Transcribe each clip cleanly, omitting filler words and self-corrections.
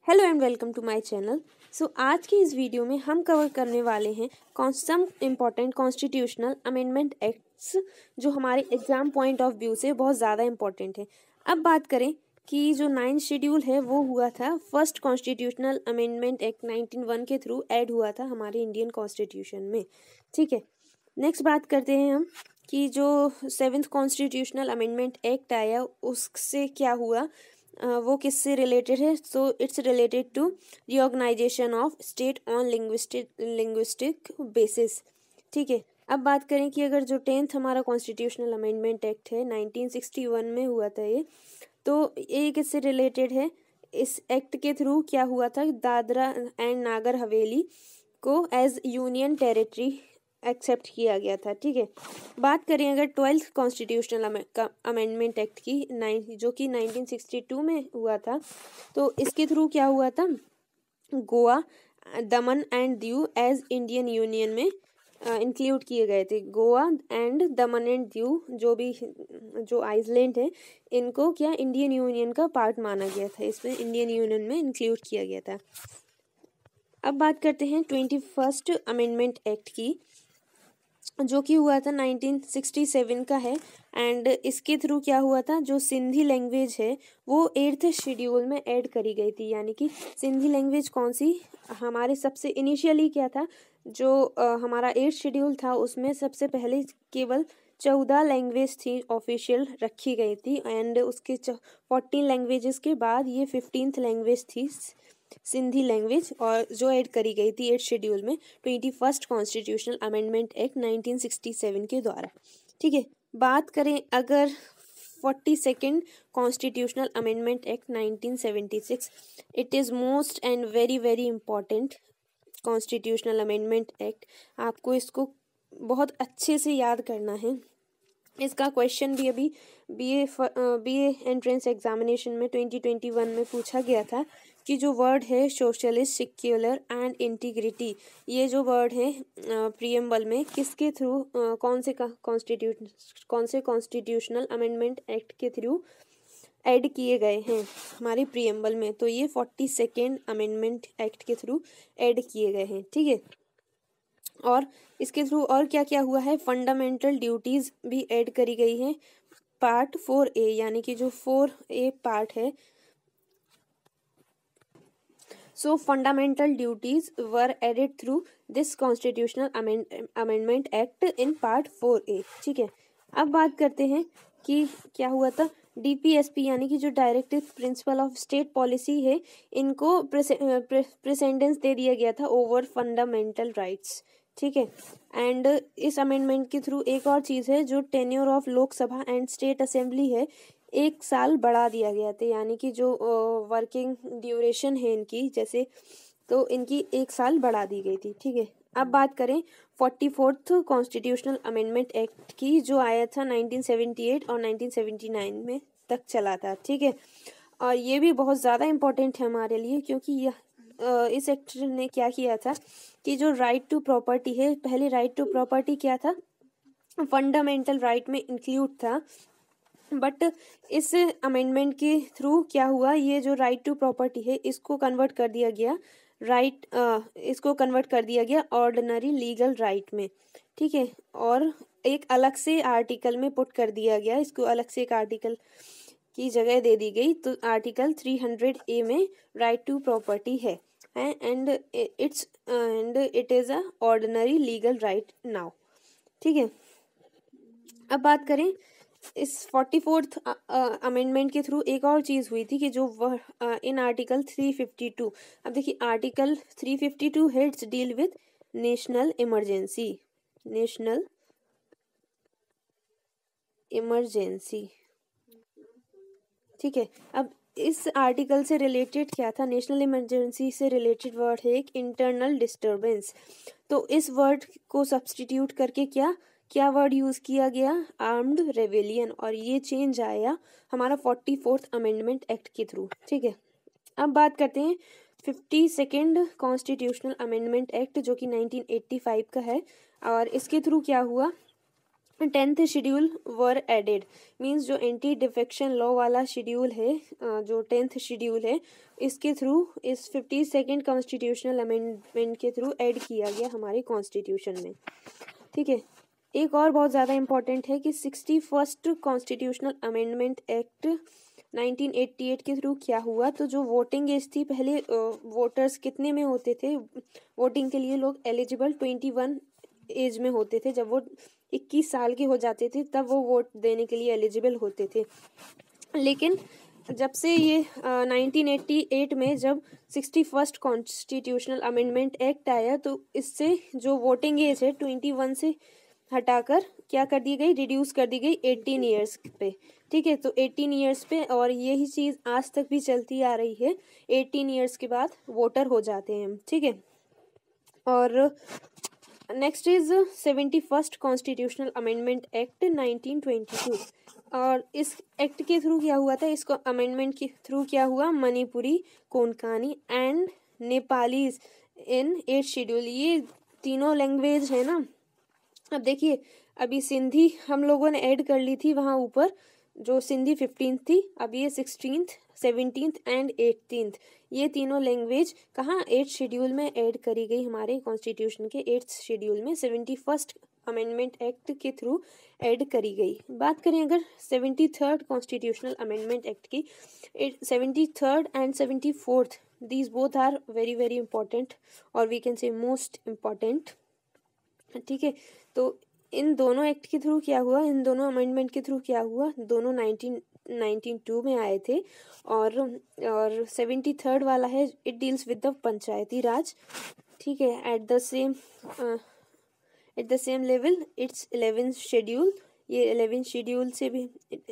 Hello and welcome to my channel. आज की इस वीडियो में हम कवर करने वाले हैं some important constitutional amendment acts जो हमारे एग्जाम पॉइंट ऑफ व्यू से बहुत ज़्यादा इम्पॉर्टेंट है। अब बात करें कि जो 9th शेड्यूल है वो हुआ था फर्स्ट कॉन्स्टिट्यूशनल अमेंडमेंट एक्ट 1901 के थ्रू ऐड हुआ था हमारे इंडियन कॉन्स्टिट्यूशन में। ठीक है, नेक्स्ट बात करते हैं हम कि जो 7th कॉन्स्टिट्यूशनल अमेंडमेंट एक्ट आया उससे क्या हुआ, वो किससे रिलेटेड है। So it's related to reorganisation of state on linguistic basis. ठीक है, अब बात करें कि अगर जो 10th हमारा कॉन्स्टिट्यूशनल अमेंडमेंट एक्ट है 1961 में हुआ था ये, तो ये किससे रिलेटेड है। इस एक्ट के थ्रू क्या हुआ था, दादरा एंड नागर हवेली को एज यूनियन टेरिटरी एक्सेप्ट किया गया था। ठीक है, बात करें अगर 12th कॉन्स्टिट्यूशनल अमेंडमेंट एक्ट की जो कि 1962 में हुआ था, तो इसके थ्रू क्या हुआ था, Goa, Daman and Diu as Indian union में इंक्लूड किए गए थे। गोवा एंड दमन एंड दीव जो आइसलैंड है इनको क्या इंडियन यूनियन का पार्ट माना गया था, इसमें इंडियन यूनियन में इंक्लूड किया गया था। अब बात करते हैं 21st अमेंडमेंट एक्ट की जो कि हुआ था 1967 का है। एंड इसके थ्रू क्या हुआ था, जो सिंधी लैंग्वेज है वो 8th शेड्यूल में ऐड करी गई थी। यानी कि सिंधी लैंग्वेज कौन सी, हमारे सबसे इनिशियली क्या था, जो हमारा 8th शेड्यूल था उसमें सबसे पहले केवल 14 लैंग्वेज थी ऑफिशियल रखी गई थी। एंड उसके 14 लैंग्वेजेस के बाद ये 15th लैंग्वेज थी सिंधी लैंग्वेज, और जो ऐड करी गई थी 8th शेड्यूल में 21st कॉन्स्टिट्यूशनल अमेंडमेंट एक्ट 1967 के द्वारा। ठीक है, बात करें अगर 42nd constitutional amendment act 1976, it is most and very very important constitutional amendment act. आपको इसको बहुत अच्छे से याद करना है। इसका क्वेश्चन भी अभी बीए एंट्रेंस एग्जामिनेशन में 2021 में पूछा गया था कि जो वर्ड है सोशलिस्ट, सेक्युलर एंड इंटीग्रिटी, ये जो वर्ड है प्रीएम्बल में किसके थ्रू, कौन से कॉन्स्टिट्यूशनल अमेंडमेंट एक्ट के थ्रू ऐड किए गए हैं हमारी प्रीएम्बल में, तो ये 42nd अमेंडमेंट एक्ट के थ्रू ऐड किए गए हैं। ठीक है, और इसके थ्रू और क्या क्या हुआ है, फंडामेंटल ड्यूटीज भी ऐड करी गई है पार्ट 4A, यानी कि जो 4A पार्ट है। So fundamental duties were added through this constitutional amendment act in part 4A। ठीक है, अब बात करते हैं कि क्या हुआ था, DPSP यानी कि जो directive principle of state policy है, इनको प्रेसिडेंस दे दिया गया था ओवर फंडामेंटल राइट्स। ठीक है, एंड इस अमेंडमेंट के थ्रू एक और चीज़ है, जो tenure of Lok Sabha and state assembly है 1 साल बढ़ा दिया गया था। यानी कि जो वर्किंग ड्यूरेशन है इनकी, जैसे तो इनकी 1 साल बढ़ा दी गई थी। ठीक है, अब बात करें 44th कॉन्स्टिट्यूशनल अमेंडमेंट एक्ट की, जो आया था 1978 और 1979 में तक चला था। ठीक है, और ये भी बहुत ज़्यादा इम्पोर्टेंट है हमारे लिए, क्योंकि यह इस एक्ट ने क्या किया था कि जो राइट टू प्रॉपर्टी है, पहले राइट टू प्रॉपर्टी क्या था, फंडामेंटल राइट में इंक्लूड था, बट इस अमेंडमेंट के थ्रू क्या हुआ, ये जो राइट टू प्रॉपर्टी है इसको कन्वर्ट कर दिया गया ऑर्डिनरी लीगल राइट में। ठीक है, और एक अलग से आर्टिकल में पुट कर दिया गया, इसको अलग से एक आर्टिकल की जगह दे दी गई, तो आर्टिकल 300A में राइट टू प्रॉपर्टी है and it is a ordinary legal right now. ठीक है, अब बात करें इस 44th अमेंडमेंट के थ्रू एक और चीज़ हुई थी कि जो वह इन आर्टिकल 352, अब देखिए आर्टिकल 352 है, it's deal with national emergency. ठीक है, अब इस आर्टिकल से रिलेटेड क्या था, नेशनल इमरजेंसी से रिलेटेड वर्ड है एक इंटरनल डिस्टर्बेंस, तो इस वर्ड को सब्सटीट्यूट करके क्या वर्ड यूज़ किया गया, आर्म्ड रेवेलियन, और ये चेंज आया हमारा 44th अमेंडमेंट एक्ट के थ्रू। ठीक है, अब बात करते हैं 52nd कॉन्स्टिट्यूशनल अमेंडमेंट एक्ट जो कि 1985 का है, और इसके थ्रू क्या हुआ, 10th शेड्यूल वर एडेड, मीन्स जो एंटी डिफेक्शन लॉ वाला शेड्यूल है, जो 10th शेड्यूल है, इसके थ्रू इस 52nd कॉन्स्टिट्यूशनल अमेंडमेंट के थ्रू ऐड किया गया हमारे कॉन्स्टिट्यूशन में। ठीक है, एक और बहुत ज़्यादा इम्पॉर्टेंट है कि 61st कॉन्स्टिट्यूशनल अमेंडमेंट एक्ट 1988 के थ्रू क्या हुआ। तो जो वोटिंग एज थी, पहले वोटर्स कितने में होते थे वोटिंग के लिए, लोग एलिजिबल 21 एज में होते थे। जब वो 21 साल के हो जाते थे तब वो वोट देने के लिए एलिजिबल होते थे। लेकिन जब से ये 1988 में जब 61st कॉन्स्टिट्यूशनल अमेंडमेंट एक्ट आया, तो इससे जो वोटिंग एज है 21 से हटाकर क्या कर दी गई, रिड्यूस कर दी गई 18 ईयर्स पे। ठीक है, तो 18 ईयर्स पे, और यही चीज़ आज तक भी चलती आ रही है, 18 ईयर्स के बाद वोटर हो जाते हैं। ठीक है, और next is 71st constitutional amendment act 1922, और इस एक्ट के थ्रू क्या हुआ था, इसको अमेंडमेंट के थ्रू क्या हुआ, Manipuri, Konkani and Nepalese in 8th schedule, ये तीनों लैंग्वेज है ना। अब देखिए, अभी सिंधी हम लोगों ने ऐड कर ली थी वहाँ ऊपर, जो सिंधी 15th थी, अब ये 16th, 17th एंड 18th, ये तीनों लैंग्वेज कहाँ 8th शेड्यूल में ऐड करी गई, हमारे कॉन्स्टिट्यूशन के 8th शेड्यूल में 71st अमेंडमेंट एक्ट के थ्रू ऐड करी गई। बात करें अगर 73rd कॉन्स्टिट्यूशनल अमेंडमेंट एक्ट की, 73rd and 74th, these both are very very important, और we can say most important. ठीक है, तो इन दोनों एक्ट के थ्रू क्या हुआ, इन दोनों अमेंडमेंट के थ्रू क्या हुआ, दोनों 1992 में आए थे, और 73rd वाला है, इट डील्स विद द पंचायती राज। ठीक है, at the same level it's 11th schedule, ये 11th शेड्यूल से भी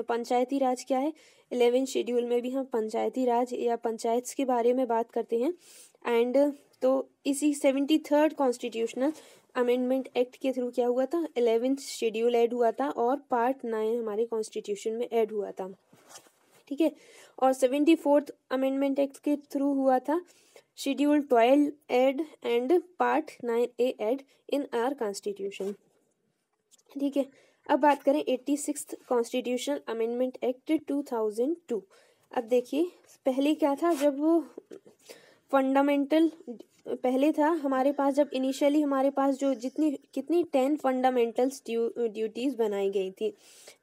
पंचायती राज क्या है, 11th शेड्यूल में भी हम पंचायती राज या पंचायत के बारे में बात करते हैं। एंड तो इसी 73rd कॉन्स्टिट्यूशनल अमेंडमेंट एक्ट के थ्रू क्या हुआ था, 11th शेड्यूल ऐड हुआ था, और पार्ट 9 हमारे कॉन्स्टिट्यूशन में ऐड हुआ था। ठीक है, और 74th अमेंडमेंट एक्ट के थ्रू हुआ था schedule 12 add and part 9A add in our constitution. ठीक है, अब बात करें 86th कॉन्स्टिट्यूशनल अमेंडमेंट एक्ट 2002। अब देखिए, पहले क्या था, जब वो फंडामेंटल पहले था हमारे पास, जब इनिशियली हमारे पास जो कितनी 10 फंडामेंटल्स ड्यूटीज़ बनाई गई थी,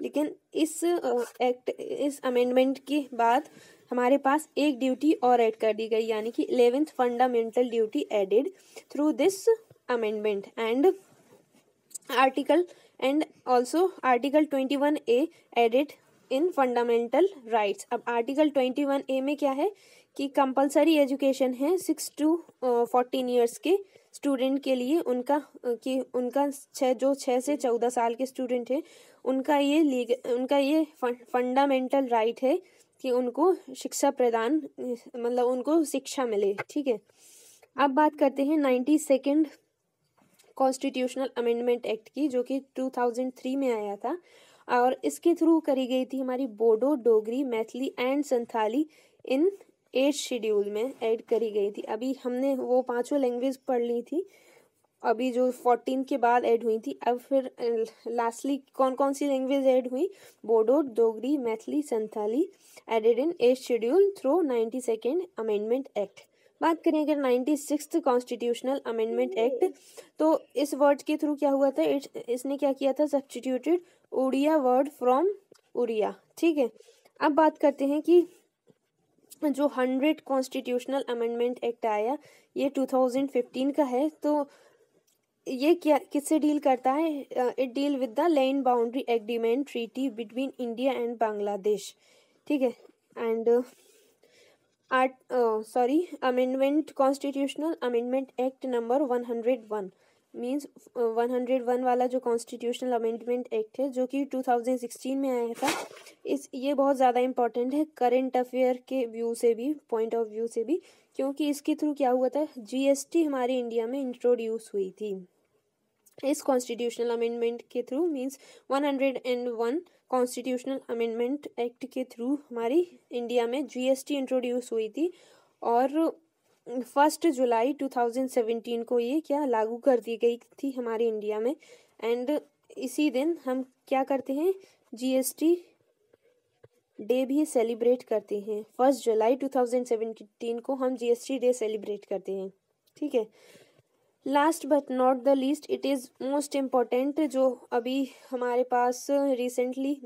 लेकिन इस अमेंडमेंट के बाद हमारे पास एक ड्यूटी और ऐड कर दी गई, यानी कि 11th fundamental duty added through this amendment, and article 21A added in fundamental rights. अब आर्टिकल 21A में क्या है कि कंपलसरी एजुकेशन है 6 to 14 ईयर्स के स्टूडेंट के लिए, उनका 6 से 14 साल के स्टूडेंट है, उनका ये फंडामेंटल राइट है कि उनको शिक्षा प्रदान, मतलब उनको शिक्षा मिले। ठीक है, अब बात करते हैं 92nd कॉन्स्टिट्यूशनल अमेंडमेंट एक्ट की, जो कि 2003 में आया था, और इसके थ्रू करी गई थी हमारी Bodo, Dogri, Maithili and Santhali in 8th schedule में ऐड करी गई थी। अभी हमने वो पांचों लैंग्वेज पढ़ ली थी, अभी जो 14 के बाद ऐड हुई थी। अब फिर लास्टली कौन कौन सी लैंग्वेज ऐड हुई, Bodo, Dogri, Maithili, Santhali added in 8th schedule through 92nd amendment act. बात करें अगर 96th कॉन्स्टिट्यूशनल अमेंडमेंट एक्ट, तो इस वर्ड के थ्रू क्या हुआ था, इसने क्या किया था, substituted Odia word from Oriya. ठीक है, अब बात करते हैं कि जो 100 कॉन्स्टिट्यूशनल अमेंडमेंट एक्ट आया, ये 2015 का है। तो ये क्या किससे डील करता है, it deal with the land boundary agreement treaty between India and Bangladesh. ठीक है, and amendment constitutional amendment act number 101 means 101 वाला जो कॉन्स्टिट्यूशनल अमेंडमेंट एक्ट है, जो कि 2016 में आया था, ये बहुत ज़्यादा इंपॉर्टेंट है करंट अफेयर के व्यू से भी, पॉइंट ऑफ व्यू से भी, क्योंकि इसके थ्रू क्या हुआ था, GST हमारे इंडिया में इंट्रोड्यूस हुई थी। इस कॉन्स्टिट्यूशनल अमेंडमेंट के through means 101 constitutional amendment act के थ्रू हमारी इंडिया में GST इंट्रोड्यूस हुई थी, और 1 जुलाई 2017 को ये क्या लागू कर दी गई थी हमारे इंडिया में। एंड इसी दिन हम क्या करते हैं, जीएसटी डे भी सेलिब्रेट करते हैं। 1 जुलाई 2017 को हम जीएसटी डे सेलिब्रेट करते हैं। ठीक है, last but not the least, it is most important, जो अभी हमारे पास रिसेंटली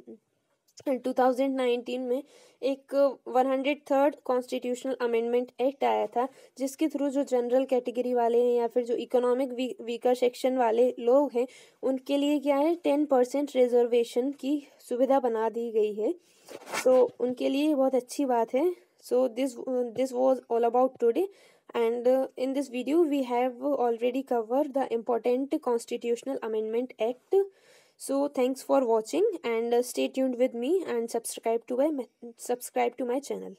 2019 में एक 103rd कॉन्स्टिट्यूशनल अमेंडमेंट एक्ट आया था, जिसके थ्रू जो जनरल कैटेगरी वाले हैं या फिर जो इकोनॉमिक वीकर सेक्शन वाले लोग हैं उनके लिए क्या है 10% रिजर्वेशन की सुविधा बना दी गई है। तो उनके लिए बहुत अच्छी बात है। So this was all about today, and in this video we have already covered the important constitutional amendment act. So thanks for watching, and stay tuned with me and subscribe to my channel.